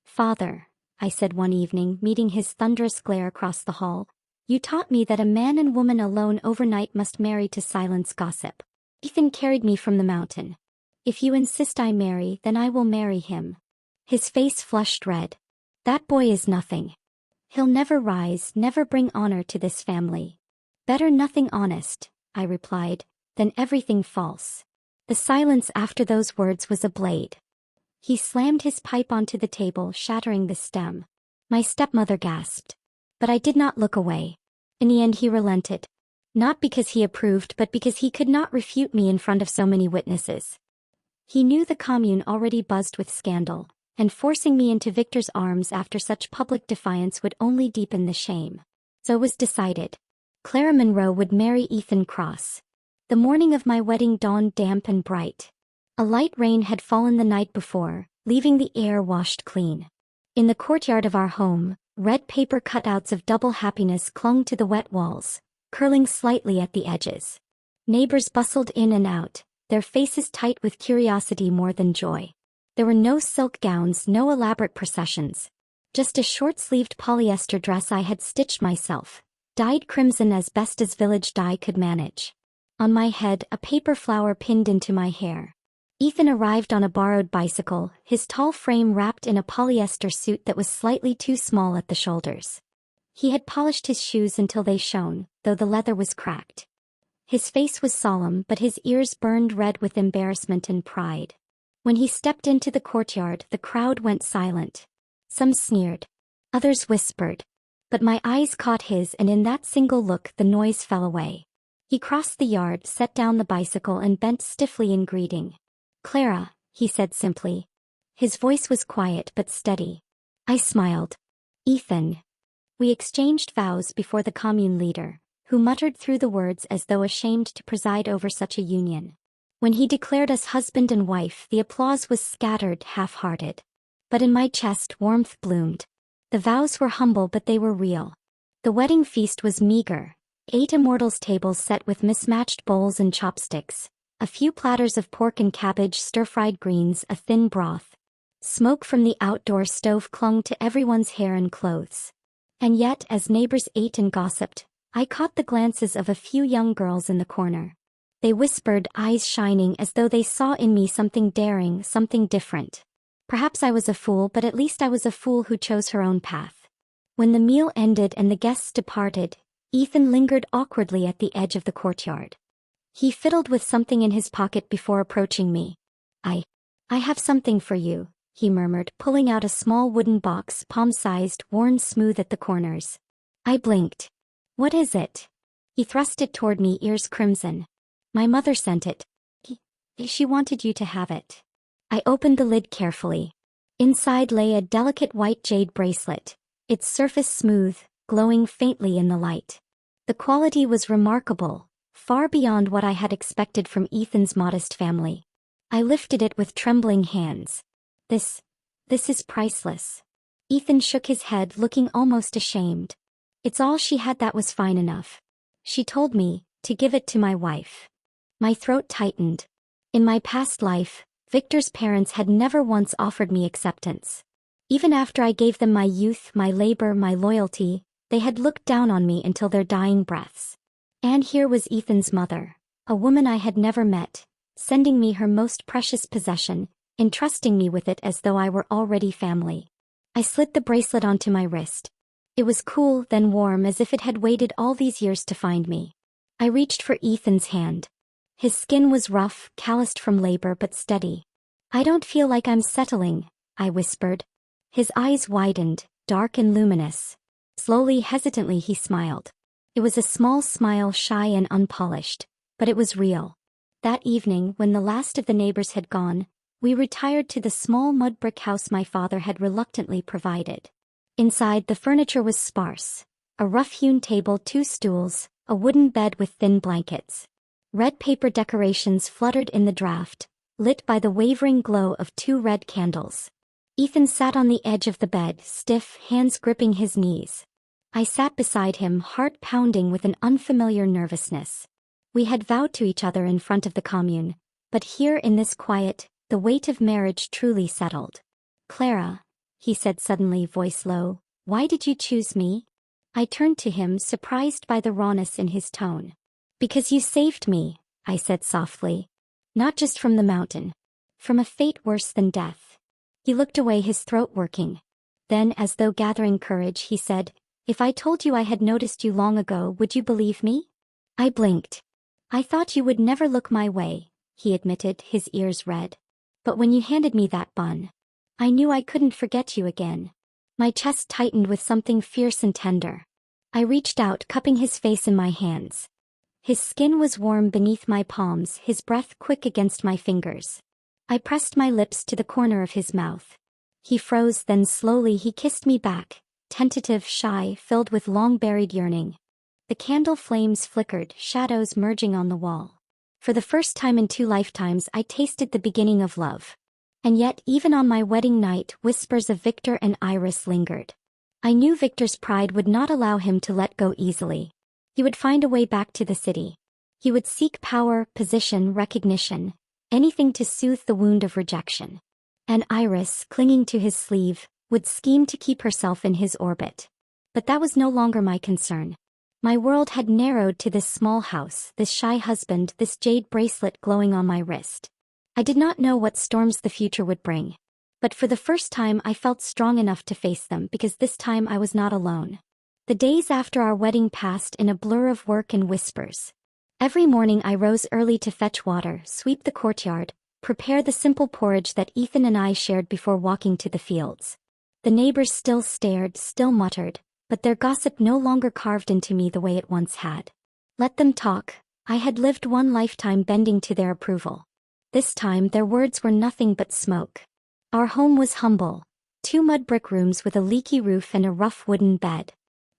Father, I said one evening, meeting his thunderous glare across the hall, you taught me that a man and woman alone overnight must marry to silence gossip. Ethan carried me from the mountain. If you insist I marry, then I will marry him. His face flushed red. That boy is nothing. He'll never rise, never bring honor to this family. Better nothing honest, I replied, than everything false. The silence after those words was a blade. He slammed his pipe onto the table, shattering the stem. My stepmother gasped. But I did not look away. In the end he relented. Not because he approved but because he could not refute me in front of so many witnesses. He knew the commune already buzzed with scandal, and forcing me into Victor's arms after such public defiance would only deepen the shame. So it was decided. Clara Monroe would marry Ethan Cross. The morning of my wedding dawned damp and bright. A light rain had fallen the night before, leaving the air washed clean. In the courtyard of our home, red paper cutouts of double happiness clung to the wet walls, curling slightly at the edges. Neighbors bustled in and out, their faces tight with curiosity more than joy. There were no silk gowns, no elaborate processions. Just a short-sleeved polyester dress I had stitched myself, dyed crimson as best as village dye could manage. On my head, a paper flower pinned into my hair. Ethan arrived on a borrowed bicycle, his tall frame wrapped in a polyester suit that was slightly too small at the shoulders. He had polished his shoes until they shone, though the leather was cracked. His face was solemn, but his ears burned red with embarrassment and pride. When he stepped into the courtyard, the crowd went silent. Some sneered. Others whispered. But my eyes caught his, and in that single look the noise fell away. He crossed the yard, set down the bicycle and bent stiffly in greeting. "Clara," he said simply. His voice was quiet but steady. I smiled. "Ethan." We exchanged vows before the commune leader, who muttered through the words as though ashamed to preside over such a union. When he declared us husband and wife, the applause was scattered, half-hearted. But in my chest warmth bloomed. The vows were humble but they were real. The wedding feast was meager. 8 immortals' tables set with mismatched bowls and chopsticks. A few platters of pork and cabbage, stir-fried greens, a thin broth. Smoke from the outdoor stove clung to everyone's hair and clothes. And yet, as neighbors ate and gossiped, I caught the glances of a few young girls in the corner. They whispered, eyes shining as though they saw in me something daring, something different. Perhaps I was a fool, but at least I was a fool who chose her own path. When the meal ended and the guests departed, Ethan lingered awkwardly at the edge of the courtyard. He fiddled with something in his pocket before approaching me. I have something for you," he murmured, pulling out a small wooden box, palm-sized, worn smooth at the corners. I blinked. "What is it?" He thrust it toward me, ears crimson. "My mother sent it. She wanted you to have it." I opened the lid carefully. Inside lay a delicate white jade bracelet, its surface smooth, glowing faintly in the light. The quality was remarkable, far beyond what I had expected from Ethan's modest family. I lifted it with trembling hands. This is priceless." Ethan shook his head, looking almost ashamed. "It's all she had, that was fine enough. She told me to give it to my wife." My throat tightened. In my past life, Victor's parents had never once offered me acceptance. Even after I gave them my youth, my labor, my loyalty, they had looked down on me until their dying breaths. And here was Ethan's mother, a woman I had never met, sending me her most precious possession, entrusting me with it as though I were already family. I slid the bracelet onto my wrist. It was cool, then warm, as if it had waited all these years to find me. I reached for Ethan's hand. His skin was rough, calloused from labor, but steady. "I don't feel like I'm settling," I whispered. His eyes widened, dark and luminous. Slowly, hesitantly, he smiled. It was a small smile, shy and unpolished, but it was real. That evening, when the last of the neighbors had gone, we retired to the small mud brick house my father had reluctantly provided. Inside, the furniture was sparse. A rough-hewn table, 2 stools, a wooden bed with thin blankets. Red paper decorations fluttered in the draught, lit by the wavering glow of 2 red candles. Ethan sat on the edge of the bed, stiff, hands gripping his knees. I sat beside him, heart pounding with an unfamiliar nervousness. We had vowed to each other in front of the commune, but here in this quiet, the weight of marriage truly settled. "Clara," he said suddenly, voice low, "why did you choose me?" I turned to him, surprised by the rawness in his tone. "Because you saved me," I said softly. "Not just from the mountain. From a fate worse than death." He looked away, his throat working. Then, as though gathering courage, he said, "If I told you I had noticed you long ago, would you believe me?" I blinked. "I thought you would never look my way," he admitted, his ears red. But when you handed me that bun, I knew I couldn't forget you again. My chest tightened with something fierce and tender. I reached out, cupping his face in my hands. His skin was warm beneath my palms, his breath quick against my fingers. I pressed my lips to the corner of his mouth. He froze, then slowly he kissed me back, tentative, shy, filled with long-buried yearning. The candle flames flickered, shadows merging on the wall. For the first time in 2 lifetimes I tasted the beginning of love. And yet, even on my wedding night, whispers of Victor and Iris lingered. I knew Victor's pride would not allow him to let go easily. He would find a way back to the city. He would seek power, position, recognition, anything to soothe the wound of rejection. And Iris, clinging to his sleeve, would scheme to keep herself in his orbit. But that was no longer my concern. My world had narrowed to this small house, this shy husband, this jade bracelet glowing on my wrist. I did not know what storms the future would bring. But for the first time I felt strong enough to face them, because this time I was not alone. The days after our wedding passed in a blur of work and whispers. Every morning I rose early to fetch water, sweep the courtyard, prepare the simple porridge that Ethan and I shared before walking to the fields. The neighbors still stared, still muttered, but their gossip no longer carved into me the way it once had. Let them talk. I had lived 1 lifetime bending to their approval. This time their words were nothing but smoke. Our home was humble. 2 mud brick rooms with a leaky roof and a rough wooden bed.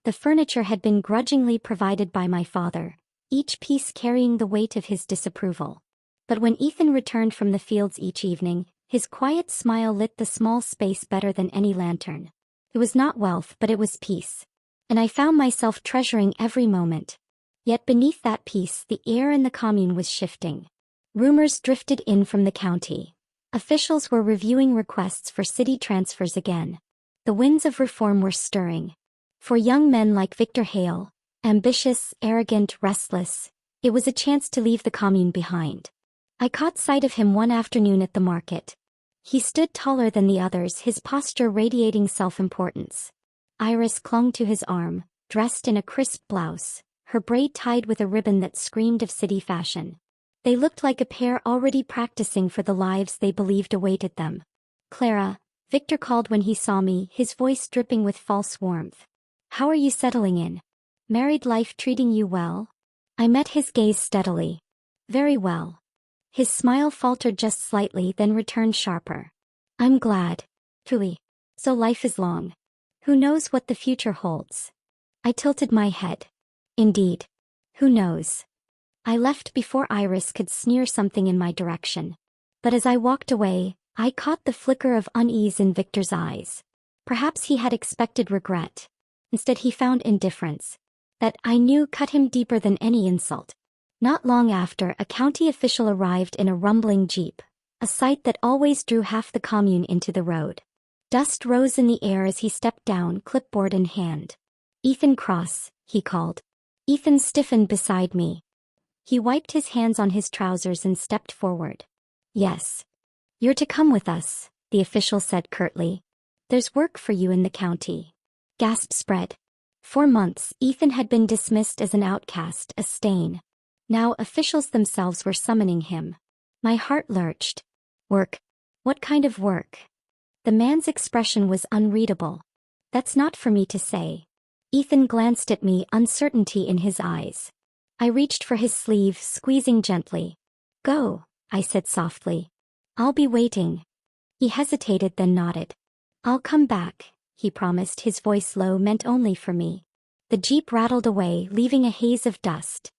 The furniture had been grudgingly provided by my father, each piece carrying the weight of his disapproval. But when Ethan returned from the fields each evening, his quiet smile lit the small space better than any lantern. It was not wealth, but it was peace. And I found myself treasuring every moment. Yet beneath that peace, the air in the commune was shifting. Rumors drifted in from the county. Officials were reviewing requests for city transfers again. The winds of reform were stirring. For young men like Victor Hale, ambitious, arrogant, restless, it was a chance to leave the commune behind. I caught sight of him one afternoon at the market. He stood taller than the others, his posture radiating self-importance. Iris clung to his arm, dressed in a crisp blouse, her braid tied with a ribbon that screamed of city fashion. They looked like a pair already practicing for the lives they believed awaited them. "Clara," Victor called when he saw me, his voice dripping with false warmth. "How are you settling in? Married life treating you well?" I met his gaze steadily. "Very well." His smile faltered just slightly, then returned sharper. "I'm glad. Truly. So life is long. Who knows what the future holds?" I tilted my head. "Indeed. Who knows?" I left before Iris could sneer something in my direction. But as I walked away, I caught the flicker of unease in Victor's eyes. Perhaps he had expected regret. Instead he found indifference. That, I knew, cut him deeper than any insult. Not long after, a county official arrived in a rumbling jeep, a sight that always drew half the commune into the road. Dust rose in the air as he stepped down, clipboard in hand. "Ethan Cross," he called. Ethan stiffened beside me. He wiped his hands on his trousers and stepped forward. "Yes. You're to come with us," the official said curtly. "There's work for you in the county." Gasp spread. For months, Ethan had been dismissed as an outcast, a stain. Now officials themselves were summoning him. My heart lurched. Work? What kind of work? The man's expression was unreadable. "That's not for me to say." Ethan glanced at me, uncertainty in his eyes. I reached for his sleeve, squeezing gently. "Go," I said softly. "I'll be waiting." He hesitated, then nodded. "I'll come back," he promised, his voice low, meant only for me. The jeep rattled away, leaving a haze of dust.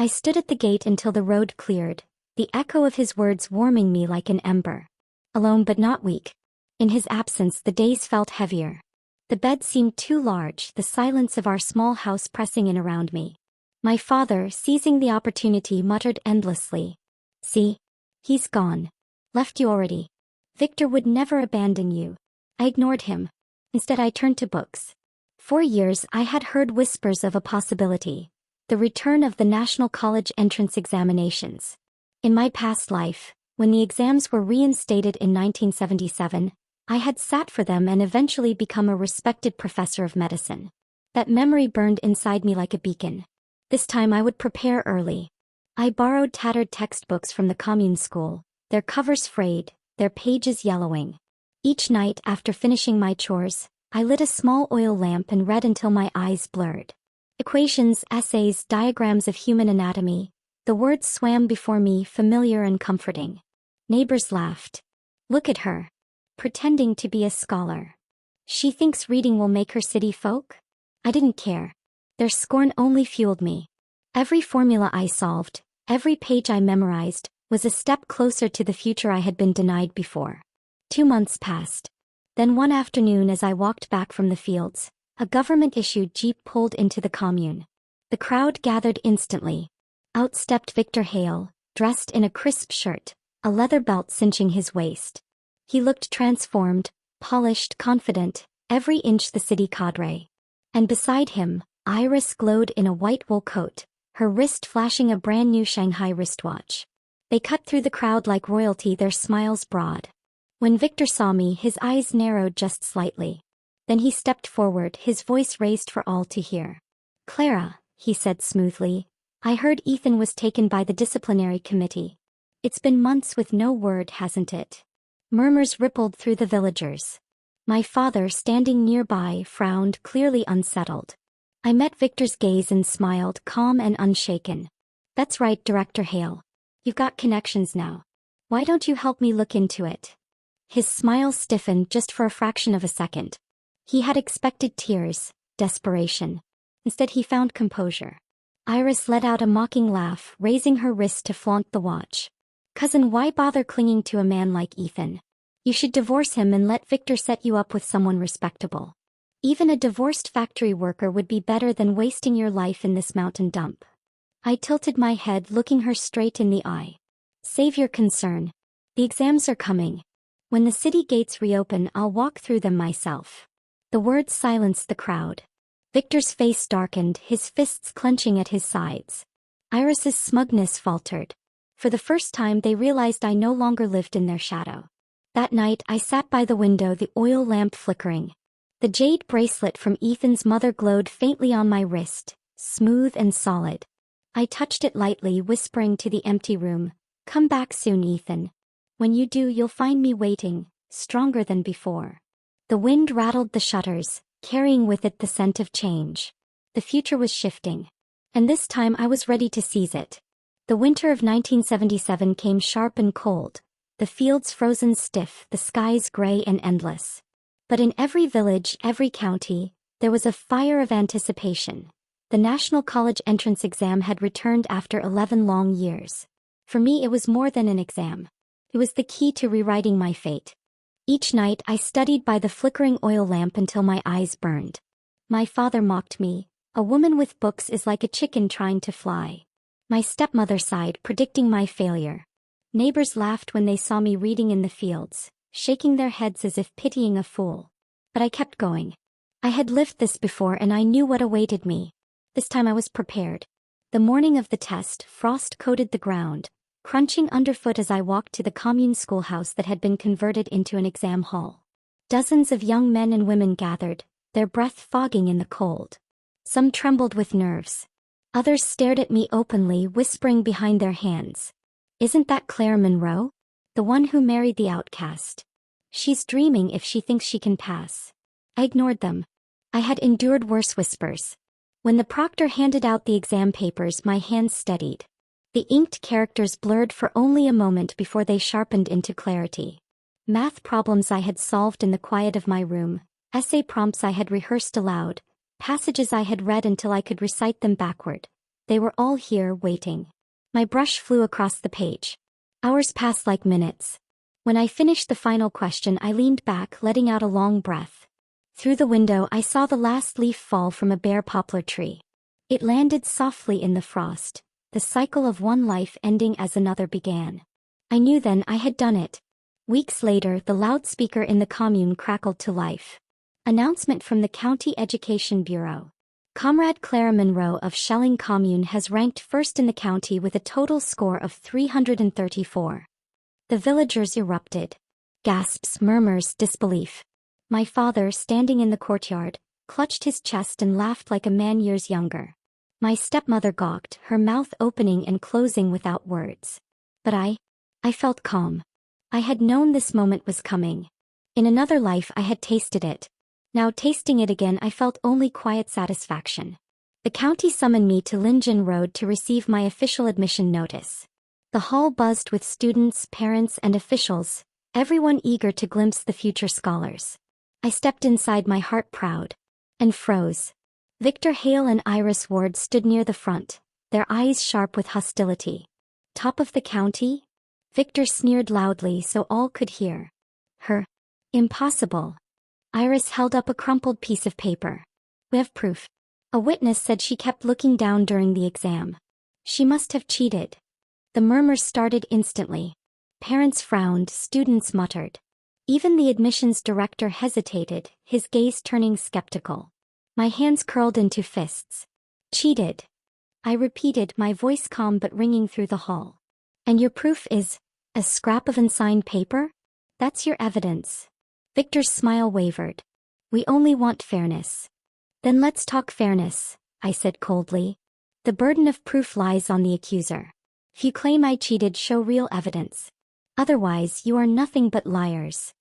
I stood at the gate until the road cleared, the echo of his words warming me like an ember. Alone but not weak. In his absence the days felt heavier. The bed seemed too large, the silence of our small house pressing in around me. My father, seizing the opportunity, muttered endlessly. "See? He's gone. Left you already. Victor would never abandon you." I ignored him. Instead I turned to books. For years I had heard whispers of a possibility. The return of the National College entrance examinations. In my past life, when the exams were reinstated in 1977, I had sat for them and eventually become a respected professor of medicine. That memory burned inside me like a beacon. This time I would prepare early. I borrowed tattered textbooks from the commune school, their covers frayed, their pages yellowing. Each night after finishing my chores, I lit a small oil lamp and read until my eyes blurred. Equations, essays, diagrams of human anatomy. The words swam before me, familiar and comforting. Neighbors laughed. Look at her. Pretending to be a scholar. She thinks reading will make her city folk? I didn't care. Their scorn only fueled me. Every formula I solved, every page I memorized, was a step closer to the future I had been denied before. 2 months passed. Then one afternoon as I walked back from the fields, a government-issued jeep pulled into the commune. The crowd gathered instantly. Out stepped Victor Hale, dressed in a crisp shirt, a leather belt cinching his waist. He looked transformed, polished, confident, every inch the city cadre. And beside him, Iris glowed in a white wool coat, her wrist flashing a brand new Shanghai wristwatch. They cut through the crowd like royalty, their smiles broad. When Victor saw me, his eyes narrowed just slightly. Then he stepped forward, his voice raised for all to hear. "Clara," he said smoothly, "I heard Ethan was taken by the disciplinary committee. It's been months with no word, hasn't it?" Murmurs rippled through the villagers. My father, standing nearby, frowned, clearly unsettled. I met Victor's gaze and smiled, calm and unshaken. "That's right, Director Hale. You've got connections now. Why don't you help me look into it?" His smile stiffened just for a fraction of a second. He had expected tears, desperation. Instead he found composure. Iris let out a mocking laugh, raising her wrist to flaunt the watch. "Cousin, why bother clinging to a man like Ethan? You should divorce him and let Victor set you up with someone respectable. Even a divorced factory worker would be better than wasting your life in this mountain dump." I tilted my head, looking her straight in the eye. "Save your concern. The exams are coming. When the city gates reopen, I'll walk through them myself." The words silenced the crowd. Victor's face darkened, his fists clenching at his sides. Iris's smugness faltered. For the first time they realized I no longer lived in their shadow. That night I sat by the window, the oil lamp flickering. The jade bracelet from Ethan's mother glowed faintly on my wrist, smooth and solid. I touched it lightly, whispering to the empty room, "Come back soon, Ethan. When you do, you'll find me waiting, stronger than before." The wind rattled the shutters, carrying with it the scent of change. The future was shifting. And this time I was ready to seize it. The winter of 1977 came sharp and cold, the fields frozen stiff, the skies gray and endless. But in every village, every county, there was a fire of anticipation. The National College entrance exam had returned after 11 long years. For me it was more than an exam. It was the key to rewriting my fate. Each night I studied by the flickering oil lamp until my eyes burned. My father mocked me. "A woman with books is like a chicken trying to fly." My stepmother sighed, predicting my failure. Neighbors laughed when they saw me reading in the fields, shaking their heads as if pitying a fool. But I kept going. I had lived this before and I knew what awaited me. This time I was prepared. The morning of the test, frost coated the ground, crunching underfoot as I walked to the commune schoolhouse that had been converted into an exam hall. Dozens of young men and women gathered, their breath fogging in the cold. Some trembled with nerves. Others stared at me openly, whispering behind their hands, "Isn't that Claire Monroe? The one who married the outcast? She's dreaming if she thinks she can pass." I ignored them. I had endured worse whispers. When the proctor handed out the exam papers, my hands steadied. The inked characters blurred for only a moment before they sharpened into clarity. Math problems I had solved in the quiet of my room, essay prompts I had rehearsed aloud, passages I had read until I could recite them backward. They were all here, waiting. My brush flew across the page. Hours passed like minutes. When I finished the final question, I leaned back, letting out a long breath. Through the window I saw the last leaf fall from a bare poplar tree. It landed softly in the frost, the cycle of one life ending as another began. I knew then I had done it. Weeks later, the loudspeaker in the commune crackled to life. Announcement from the County Education Bureau. Comrade Clara Monroe of Schelling Commune has ranked first in the county with a total score of 334. The villagers erupted. Gasps, murmurs, disbelief. My father, standing in the courtyard, clutched his chest and laughed like a man years younger. My stepmother gawked, her mouth opening and closing without words. But I felt calm. I had known this moment was coming. In another life I had tasted it. Now tasting it again I felt only quiet satisfaction. The county summoned me to Linjin Road to receive my official admission notice. The hall buzzed with students, parents, and officials, everyone eager to glimpse the future scholars. I stepped inside, my heart proud. And froze. Victor Hale and Iris Ward stood near the front, their eyes sharp with hostility. Top of the county? Victor sneered loudly so all could hear. Her. Impossible. Iris held up a crumpled piece of paper. We have proof. A witness said she kept looking down during the exam. She must have cheated. The murmurs started instantly. Parents frowned, students muttered. Even the admissions director hesitated, his gaze turning skeptical. My hands curled into fists. Cheated. I repeated, my voice calm but ringing through the hall. And your proof is a scrap of unsigned paper? That's your evidence. Victor's smile wavered. We only want fairness. Then let's talk fairness, I said coldly. The burden of proof lies on the accuser. If you claim I cheated, show real evidence. Otherwise, you are nothing but liars.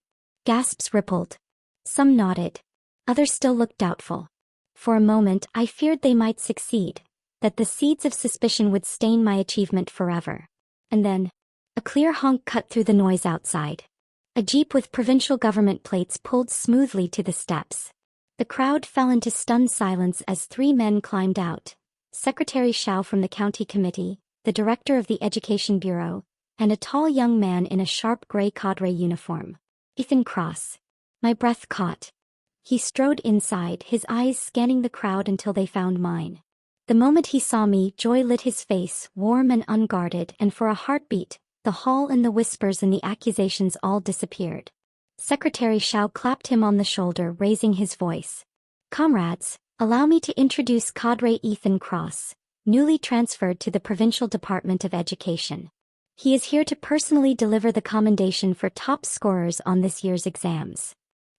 Gasps rippled. Some nodded. Others still looked doubtful. For a moment, I feared they might succeed, that the seeds of suspicion would stain my achievement forever. And then, a clear honk cut through the noise outside. A jeep with provincial government plates pulled smoothly to the steps. The crowd fell into stunned silence as three men climbed out. Secretary Shao from the county committee, the director of the education bureau, and a tall young man in a sharp gray cadre uniform. Ethan Cross. My breath caught. He strode inside, his eyes scanning the crowd until they found mine. The moment he saw me, joy lit his face, warm and unguarded, and for a heartbeat, the hall and the whispers and the accusations all disappeared. Secretary Shao clapped him on the shoulder, raising his voice. Comrades, allow me to introduce Cadre Ethan Cross, newly transferred to the Provincial Department of Education. He is here to personally deliver the commendation for top scorers on this year's exams.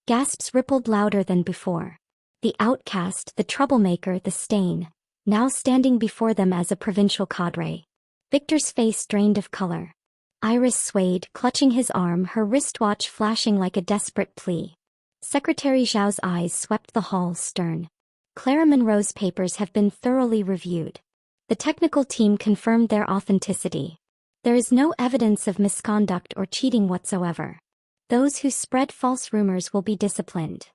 Gasps rippled louder than before. The outcast, the troublemaker, the stain, now standing before them as a provincial cadre. Victor's face drained of color. Iris swayed, clutching his arm, her wristwatch flashing like a desperate plea. Secretary Zhao's eyes swept the hall, stern. Clara Monroe's papers have been thoroughly reviewed. The technical team confirmed their authenticity. There is no evidence of misconduct or cheating whatsoever. Those who spread false rumors will be disciplined.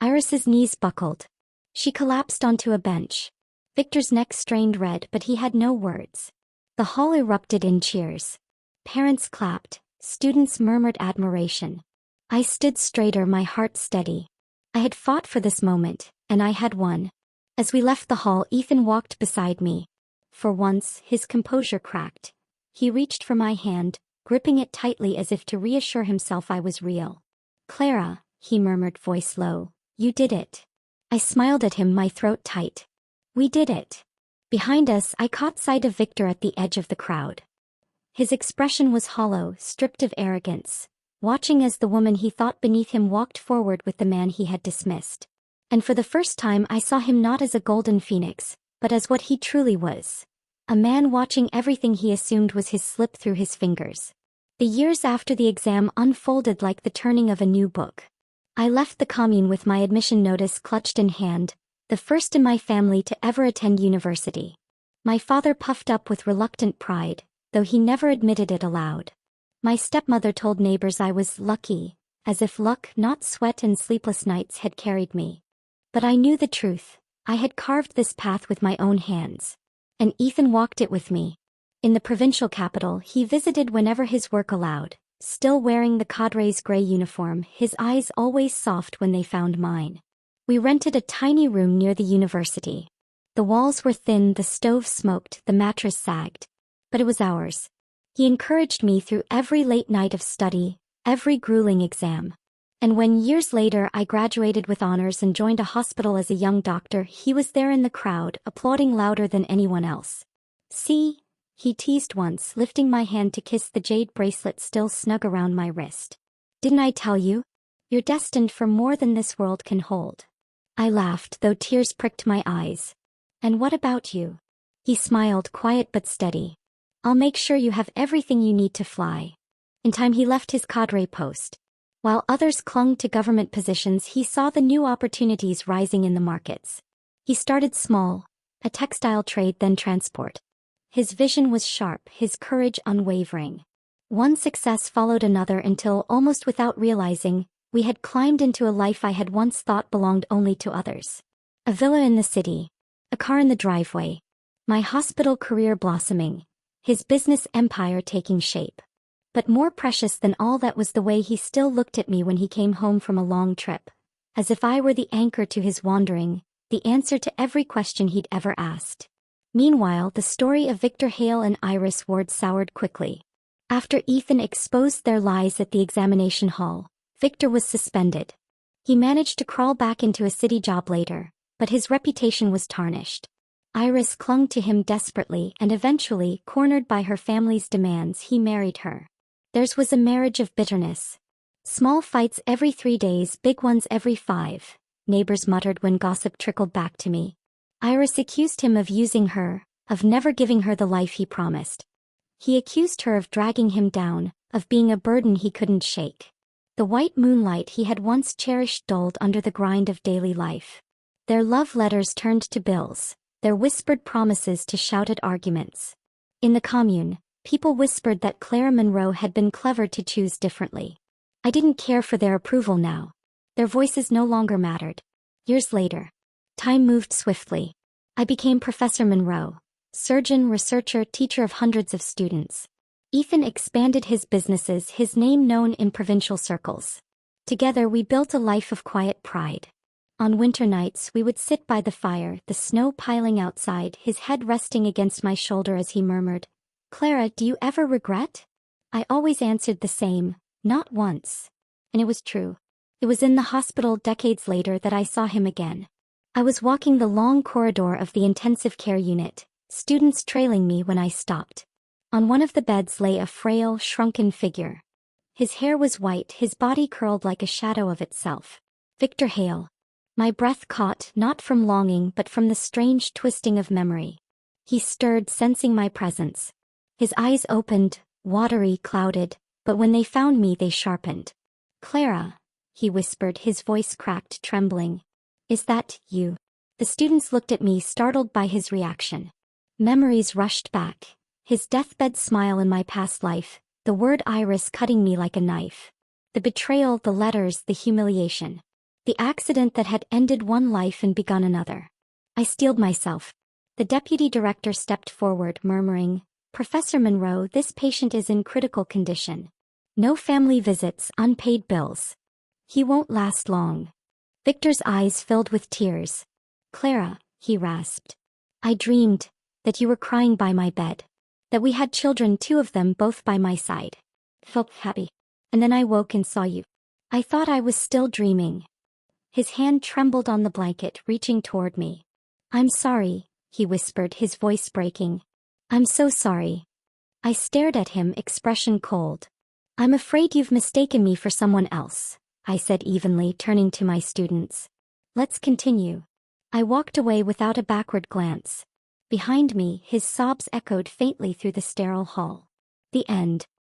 Iris's knees buckled. She collapsed onto a bench. Victor's neck strained red, but he had no words. The hall erupted in cheers. Parents clapped, students murmured admiration. I stood straighter, my heart steady. I had fought for this moment, and I had won. As we left the hall, Ethan walked beside me. For once, his composure cracked. He reached for my hand, gripping it tightly as if to reassure himself I was real. Clara, he murmured, voice low, you did it. I smiled at him, my throat tight. We did it. Behind us, I caught sight of Victor at the edge of the crowd. His expression was hollow, stripped of arrogance, watching as the woman he thought beneath him walked forward with the man he had dismissed. And for the first time I saw him not as a golden phoenix, but as what he truly was. A man watching everything he assumed was his slip through his fingers. The years after the exam unfolded like the turning of a new book. I left the commune with my admission notice clutched in hand, the first in my family to ever attend university. My father puffed up with reluctant pride, though he never admitted it aloud. My stepmother told neighbors I was lucky, as if luck, not sweat and sleepless nights, had carried me. But I knew the truth. I had carved this path with my own hands. And Ethan walked it with me. In the provincial capital, he visited whenever his work allowed, still wearing the cadre's gray uniform, his eyes always soft when they found mine. We rented a tiny room near the university. The walls were thin, the stove smoked, the mattress sagged. But it was ours. He encouraged me through every late night of study, every grueling exam. And when years later I graduated with honors and joined a hospital as a young doctor, he was there in the crowd, applauding louder than anyone else. See, he teased once, lifting my hand to kiss the jade bracelet still snug around my wrist. Didn't I tell you? You're destined for more than this world can hold. I laughed, though tears pricked my eyes. And what about you? He smiled, quiet but steady. I'll make sure you have everything you need to fly. In time he left his cadre post. While others clung to government positions, he saw the new opportunities rising in the markets. He started small, a textile trade, then transport. His vision was sharp, his courage unwavering. One success followed another until, almost without realizing, we had climbed into a life I had once thought belonged only to others. A villa in the city, a car in the driveway, my hospital career blossoming, his business empire taking shape. But more precious than all that was the way he still looked at me when he came home from a long trip, as if I were the anchor to his wandering, the answer to every question he'd ever asked. Meanwhile, the story of Victor Hale and Iris Ward soured quickly. After Ethan exposed their lies at the examination hall, Victor was suspended. He managed to crawl back into a city job later, but his reputation was tarnished. Iris clung to him desperately, and eventually, cornered by her family's demands, he married her. Theirs was a marriage of bitterness. Small fights every 3 days, big ones every 5, neighbors muttered when gossip trickled back to me. Iris accused him of using her, of never giving her the life he promised. He accused her of dragging him down, of being a burden he couldn't shake. The white moonlight he had once cherished dulled under the grind of daily life. Their love letters turned to bills, their whispered promises to shouted arguments. In the commune, people whispered that Clara Monroe had been clever to choose differently. I didn't care for their approval now. Their voices no longer mattered. Years later, time moved swiftly. I became Professor Monroe, surgeon, researcher, teacher of hundreds of students. Ethan expanded his businesses, his name known in provincial circles. Together we built a life of quiet pride. On winter nights we would sit by the fire, the snow piling outside, his head resting against my shoulder as he murmured, "Clara, do you ever regret?" I always answered the same, "Not once." And it was true. It was in the hospital decades later that I saw him again. I was walking the long corridor of the intensive care unit, students trailing me when I stopped. On one of the beds lay a frail, shrunken figure. His hair was white, his body curled like a shadow of itself. Victor Hale. My breath caught, not from longing but from the strange twisting of memory. He stirred, sensing my presence. His eyes opened, watery, clouded, but when they found me they sharpened. "Clara," he whispered, his voice cracked, trembling. "Is that you?" The students looked at me, startled by his reaction. Memories rushed back. His deathbed smile in my past life, the word Iris cutting me like a knife. The betrayal, the letters, the humiliation. The accident that had ended one life and begun another. I steeled myself. The deputy director stepped forward, murmuring, "Professor Monroe, this patient is in critical condition. No family visits, unpaid bills. He won't last long." Victor's eyes filled with tears. "Clara," he rasped. "I dreamed that you were crying by my bed. That we had children, 2 of them, both by my side. Felt happy. And then I woke and saw you. I thought I was still dreaming." His hand trembled on the blanket, reaching toward me. "I'm sorry," he whispered, his voice breaking. "I'm so sorry." I stared at him, expression cold. "I'm afraid you've mistaken me for someone else," I said evenly, turning to my students. "Let's continue." I walked away without a backward glance. Behind me, his sobs echoed faintly through the sterile hall. The end.